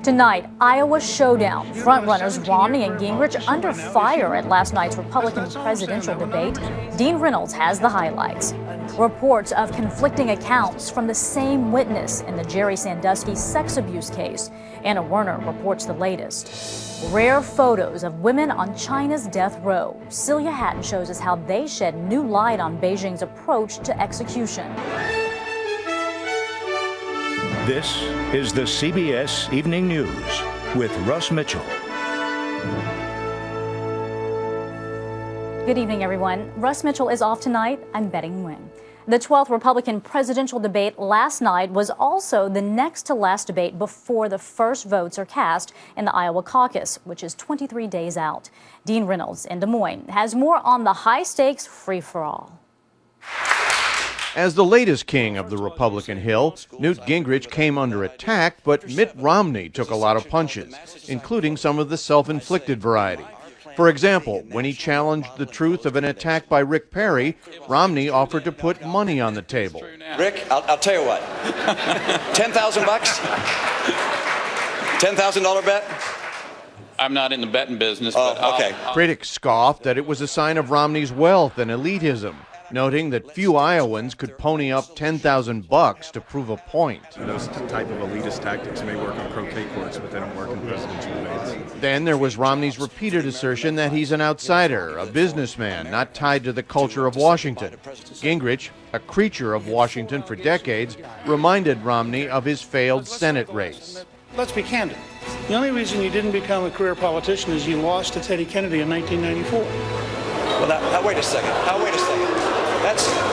Tonight, Iowa showdown. Frontrunners Romney and Gingrich under fire at last night's Republican presidential debate. Dean Reynolds has the highlights. Reports of conflicting accounts from the same witness in the Jerry Sandusky sex abuse case. Anna Werner reports the latest. Rare photos of women on China's death row. Celia Hatton shows us how they shed new light on Beijing's approach to execution. This is the CBS Evening News with Russ Mitchell. Good evening, everyone. Russ Mitchell is off tonight. I'm betting win. The 12th Republican presidential debate last night was also the next to last debate before the first votes are cast in the Iowa caucus, which is 23 days out. Dean Reynolds in Des Moines has more on the high-stakes free-for-all. As the latest king of the Republican Hill, Newt Gingrich came under attack, but Mitt Romney took a lot of punches, including some of the self-inflicted variety. For example, when he challenged the truth of an attack by Rick Perry, Romney offered to put money on the table. Rick, I'll tell you what, 10,000 bucks? $10,000 bet? I'm not in the betting business, but okay. Critics scoffed that it was a sign of Romney's wealth and elitism, noting that few Iowans could pony up $10,000 to prove a point. Those type of elitist tactics may work on croquet courts, but they don't work in presidential debates. Then there was Romney's repeated assertion that he's an outsider, a businessman, not tied to the culture of Washington. Gingrich, a creature of Washington for decades, reminded Romney of his failed Senate race. Let's be candid. The only reason you didn't become a career politician is you lost to Teddy Kennedy in 1994. Well, now wait a second. Wait a second. Wait a second.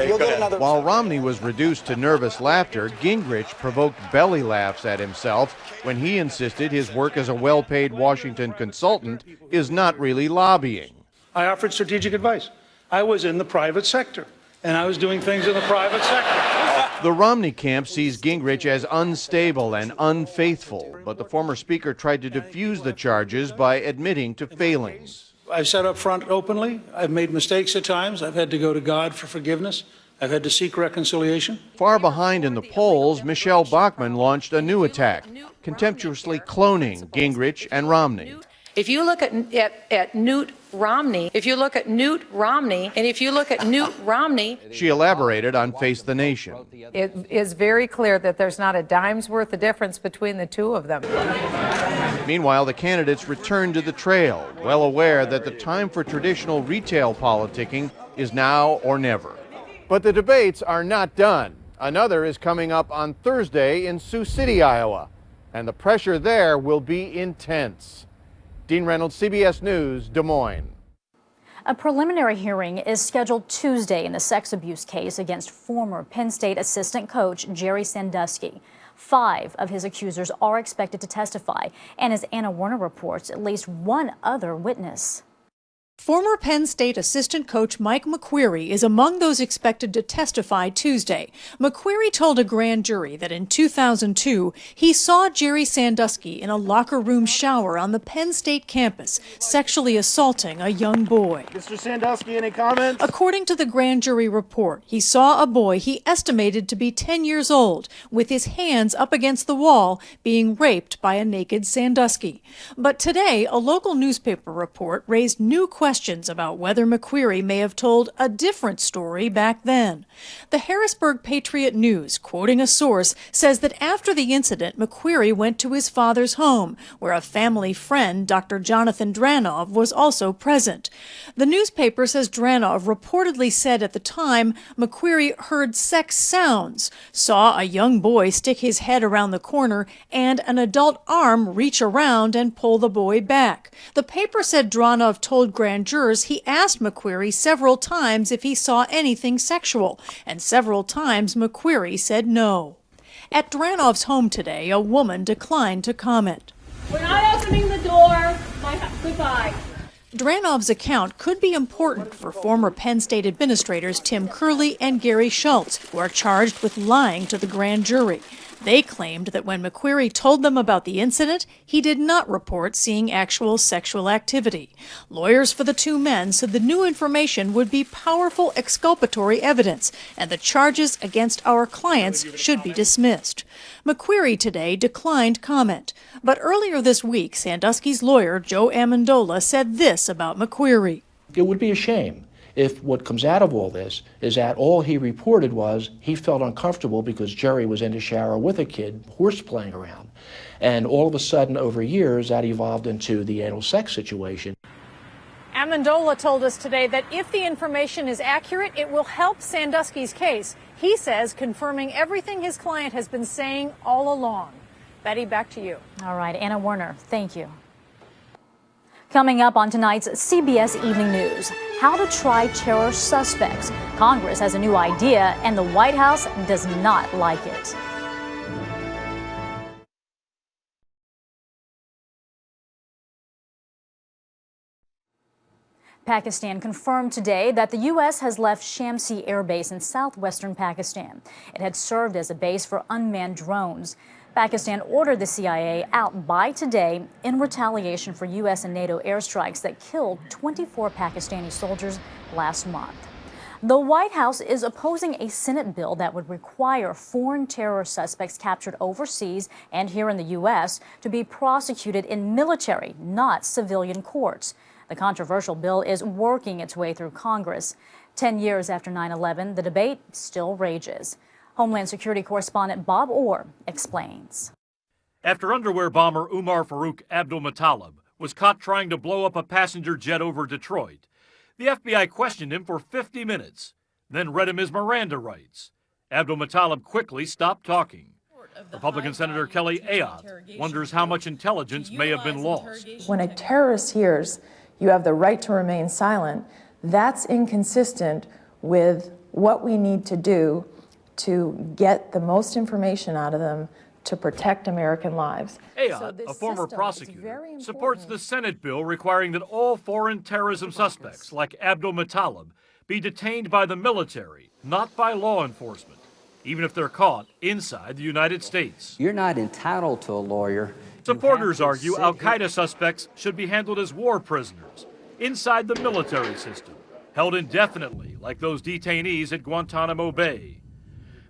You'll get another. While Romney was reduced to nervous laughter, Gingrich provoked belly laughs at himself when he insisted his work as a well-paid Washington consultant is not really lobbying. I offered strategic advice. I was in the private sector, and I was doing things in the private sector. The Romney camp sees Gingrich as unstable and unfaithful, but the former speaker tried to defuse the charges by admitting to failings. I've said up front openly, I've made mistakes at times. I've had to go to God for forgiveness. I've had to seek reconciliation. Far behind in the polls, Michelle Bachmann launched a new attack, contemptuously cloning Gingrich and Romney. If you look at Newt Romney, and if you look at Newt Romney. She elaborated on Face the Nation. It is very clear that there's not a dime's worth of difference between the two of them. Meanwhile, the candidates returned to the trail, well aware that the time for traditional retail politicking is now or never. But the debates are not done. Another is coming up on Thursday in Sioux City, Iowa, and the pressure there will be intense. Dean Reynolds, CBS News, Des Moines. A preliminary hearing is scheduled Tuesday in the sex abuse case against former Penn State assistant coach Jerry Sandusky. 5 of his accusers are expected to testify, and as Anna Werner reports, at least one other witness. Former Penn State assistant coach Mike McQueary is among those expected to testify Tuesday. McQueary told a grand jury that in 2002, he saw Jerry Sandusky in a locker room shower on the Penn State campus, sexually assaulting a young boy. Mr. Sandusky, any comments? According to the grand jury report, he saw a boy he estimated to be 10 years old, with his hands up against the wall, being raped by a naked Sandusky. But today, a local newspaper report raised new questions about whether McQueary may have told a different story back then. The Harrisburg Patriot News, quoting a source, says that after the incident, McQueary went to his father's home, where a family friend, Dr. Jonathan Dranov, was also present. The newspaper says Dranov reportedly said at the time McQueary heard sex sounds, saw a young boy stick his head around the corner, and an adult arm reach around and pull the boy back. The paper said Dranov told grand jurors he asked McQueary several times if he saw anything sexual, and several times McQueary said no. At Dranov's home today, a woman declined to comment. We're not opening the door. Goodbye. Dranov's account could be important for former Penn State administrators Tim Curley and Gary Schultz, who are charged with lying to the grand jury. They claimed that when McQueary told them about the incident, he did not report seeing actual sexual activity. Lawyers for the two men said the new information would be powerful exculpatory evidence, and the charges against our clients should be dismissed. McQueary today declined comment, but earlier this week, Sandusky's lawyer, Joe Amendola, said this about McQueary. It would be a shame if what comes out of all this is that all he reported was he felt uncomfortable because Jerry was in the shower with a kid, horse playing around. And all of a sudden, over years, that evolved into the anal sex situation. Amendola told us today that if the information is accurate, it will help Sandusky's case. He says confirming everything his client has been saying all along. Betty, back to you. All right, Anna Werner, thank you. Coming up on tonight's CBS Evening News, how to try terror suspects. Congress has a new idea, and the White House does not like it. Pakistan confirmed today that the U.S. has left Shamsi Air Base in southwestern Pakistan. It had served as a base for unmanned drones. Pakistan ordered the CIA out by today in retaliation for U.S. and NATO airstrikes that killed 24 Pakistani soldiers last month. The White House is opposing a Senate bill that would require foreign terror suspects captured overseas and here in the U.S. to be prosecuted in military, not civilian courts. The controversial bill is working its way through Congress. 10 years after 9/11, the debate still rages. Homeland Security correspondent Bob Orr explains. After underwear bomber Umar Farouk Abdul-Muttalib was caught trying to blow up a passenger jet over Detroit, the FBI questioned him for 50 minutes, then read him his Miranda rights. Abdul-Muttalib quickly stopped talking. Republican Senator Kelly Ayotte wonders how much intelligence may have been lost. When a terrorist hears you have the right to remain silent, that's inconsistent with what we need to do to get the most information out of them to protect American lives. Ayotte, a former prosecutor, supports the Senate bill requiring that all foreign terrorism suspects like Abdul-Muttalib be detained by the military, not by law enforcement, even if they're caught inside the United States. You're not entitled to a lawyer. Supporters argue al-Qaeda suspects should be handled as war prisoners inside the military system, held indefinitely like those detainees at Guantanamo Bay.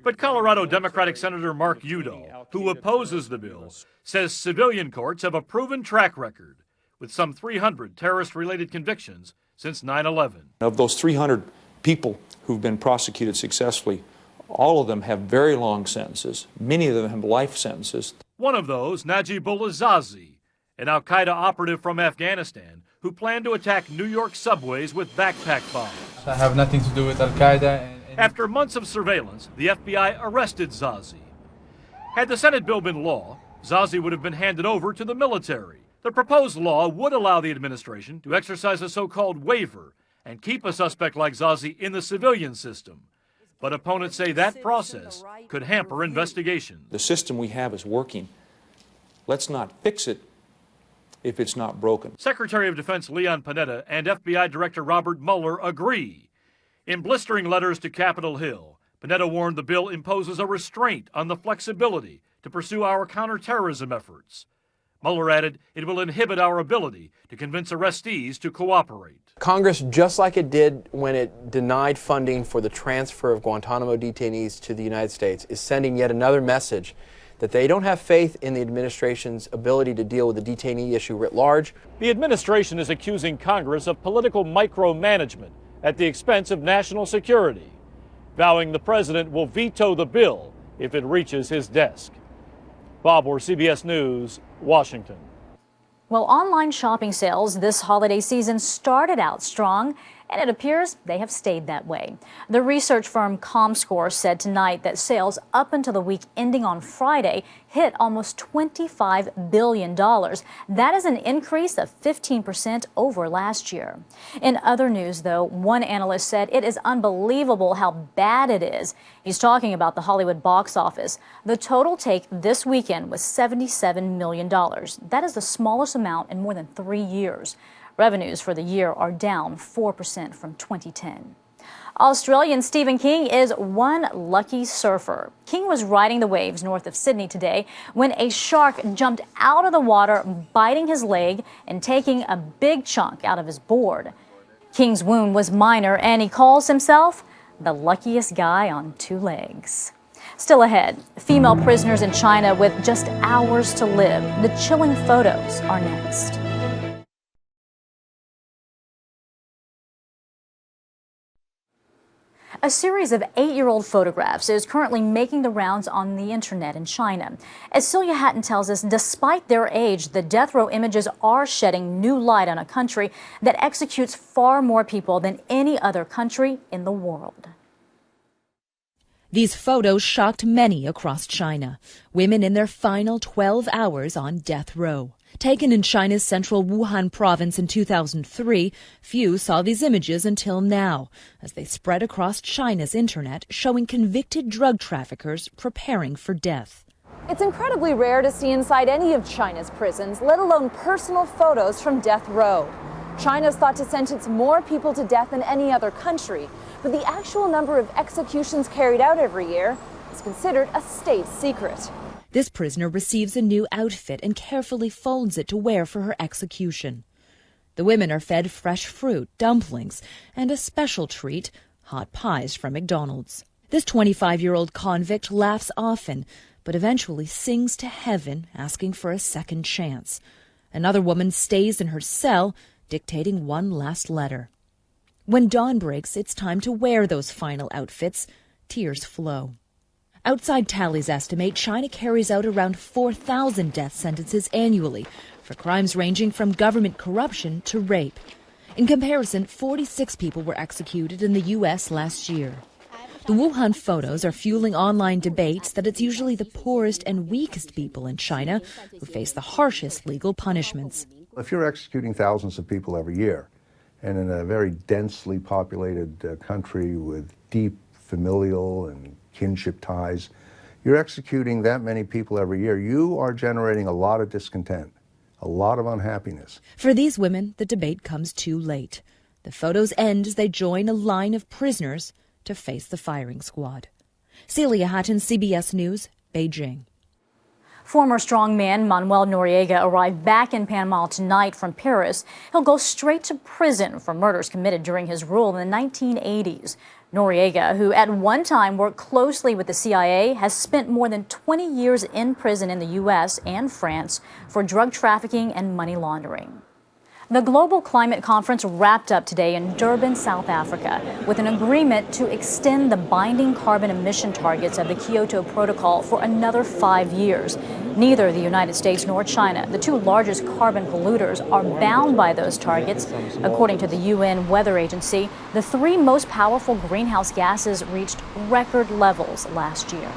But Colorado Democratic Senator Mark Udall, who opposes the bill, says civilian courts have a proven track record with some 300 terrorist-related convictions since 9/11. Of those 300 people who've been prosecuted successfully, all of them have very long sentences. Many of them have life sentences. One of those, Najibullah Zazi, an al-Qaeda operative from Afghanistan who planned to attack New York subways with backpack bombs. I have nothing to do with al-Qaeda. After months of surveillance, the FBI arrested Zazi. Had the Senate bill been law, Zazi would have been handed over to the military. The proposed law would allow the administration to exercise a so-called waiver and keep a suspect like Zazi in the civilian system. But opponents say that process could hamper investigations. The system we have is working. Let's not fix it if it's not broken. Secretary of Defense Leon Panetta and FBI Director Robert Mueller agree. In blistering letters to Capitol Hill, Panetta warned the bill imposes a restraint on the flexibility to pursue our counterterrorism efforts. Mueller added it will inhibit our ability to convince arrestees to cooperate. Congress, just like it did when it denied funding for the transfer of Guantanamo detainees to the United States, is sending yet another message that they don't have faith in the administration's ability to deal with the detainee issue writ large. The administration is accusing Congress of political micromanagement at the expense of national security, vowing the president will veto the bill if it reaches his desk. Bob Orr, CBS News, Washington. Well, online shopping sales this holiday season started out strong, and it appears they have stayed that way. The research firm Comscore said tonight that sales up until the week ending on Friday hit almost $25 billion. That is an increase of 15% over last year. In other news, though, one analyst said it is unbelievable how bad it is. He's talking about the Hollywood box office. The total take this weekend was $77 million. That is the smallest amount in more than 3 years. Revenues for the year are down 4% from 2010. Australian Stephen King is one lucky surfer. King was riding the waves north of Sydney today when a shark jumped out of the water, biting his leg and taking a big chunk out of his board. King's wound was minor, and he calls himself the luckiest guy on two legs. Still ahead, female prisoners in China with just hours to live. The chilling photos are next. A series of 8-year-old photographs is currently making the rounds on the internet in China. As Celia Hatton tells us, despite their age, the death row images are shedding new light on a country that executes far more people than any other country in the world. These photos shocked many across China. Women in their final 12 hours on death row. Taken in China's central Wuhan province in 2003, few saw these images until now, as they spread across China's internet, showing convicted drug traffickers preparing for death. It's incredibly rare to see inside any of China's prisons, let alone personal photos from death row. China's thought to sentence more people to death than any other country, but the actual number of executions carried out every year is considered a state secret. This prisoner receives a new outfit and carefully folds it to wear for her execution. The women are fed fresh fruit, dumplings, and a special treat, hot pies from McDonald's. This 25-year-old convict laughs often, but eventually sings to heaven, asking for a second chance. Another woman stays in her cell, dictating one last letter. When dawn breaks, it's time to wear those final outfits. Tears flow. Outside tallies estimate China carries out around 4,000 death sentences annually for crimes ranging from government corruption to rape. In comparison, 46 people were executed in the U.S. last year. The Wuhan photos are fueling online debates that it's usually the poorest and weakest people in China who face the harshest legal punishments. If you're executing thousands of people every year, and in a very densely populated country with deep familial and kinship ties, you're executing that many people every year, you are generating a lot of discontent, a lot of unhappiness. For these women, the debate comes too late. The photos end as they join a line of prisoners to face the firing squad. Celia Hatton, CBS News, Beijing. Former strongman Manuel Noriega arrived back in Panama tonight from Paris. He'll go straight to prison for murders committed during his rule in the 1980s. Noriega, who at one time worked closely with the CIA, has spent more than 20 years in prison in the U.S. and France for drug trafficking and money laundering. The Global Climate Conference wrapped up today in Durban, South Africa, with an agreement to extend the binding carbon emission targets of the Kyoto Protocol for another 5 years. Neither the United States nor China, the two largest carbon polluters, are bound by those targets. According to the UN Weather Agency, the three most powerful greenhouse gases reached record levels last year.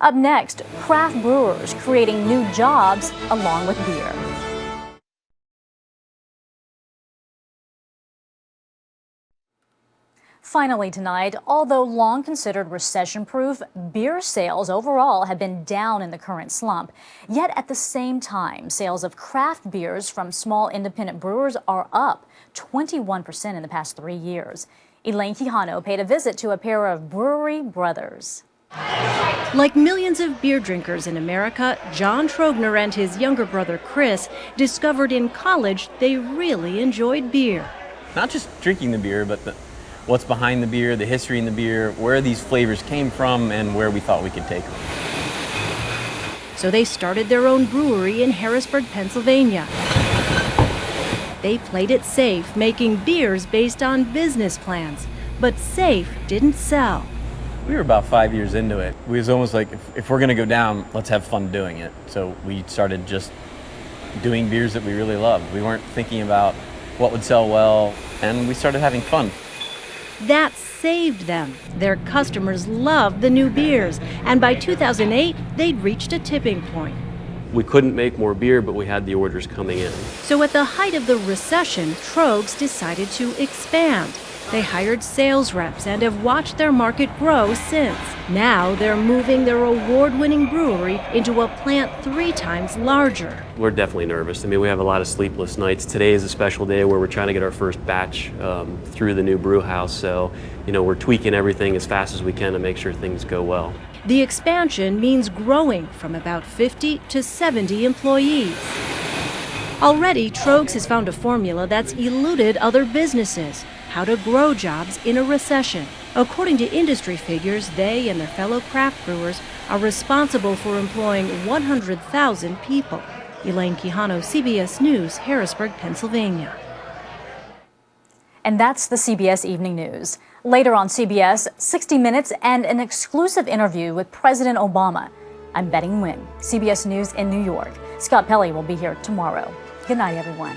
Up next, craft brewers creating new jobs along with beer. Finally tonight, although long considered recession-proof, beer sales overall have been down in the current slump. Yet at the same time, sales of craft beers from small independent brewers are up 21% in the past 3 years. Elaine Quijano paid a visit to a pair of brewery brothers. Like millions of beer drinkers in America, John Trogner and his younger brother Chris discovered in college they really enjoyed beer. Not just drinking the beer, but what's behind the beer, the history in the beer, where these flavors came from, and where we thought we could take them. So they started their own brewery in Harrisburg, Pennsylvania. They played it safe, making beers based on business plans. But safe didn't sell. We were about 5 years into it. We was almost like, if we're gonna go down, let's have fun doing it. So we started just doing beers that we really loved. We weren't thinking about what would sell well, and we started having fun. That saved them. Their customers loved the new beers, and by 2008, they'd reached a tipping point. We couldn't make more beer, but we had the orders coming in. So at the height of the recession, Trogs decided to expand. They hired sales reps and have watched their market grow since. Now they're moving their award-winning brewery into a plant 3 times larger. We're definitely nervous. I mean, we have a lot of sleepless nights. Today is a special day where we're trying to get our first batch through the new brew house. So, we're tweaking everything as fast as we can to make sure things go well. The expansion means growing from about 50 to 70 employees. Already, Trogs has found a formula that's eluded other businesses: how to grow jobs in a recession. According to industry figures, they and their fellow craft brewers are responsible for employing 100,000 people. Elaine Quijano, CBS News, Harrisburg, Pennsylvania. And that's the CBS Evening News. Later on CBS, 60 Minutes and an exclusive interview with President Obama. I'm betting win. CBS News in New York. Scott Pelley will be here tomorrow. Good night, everyone.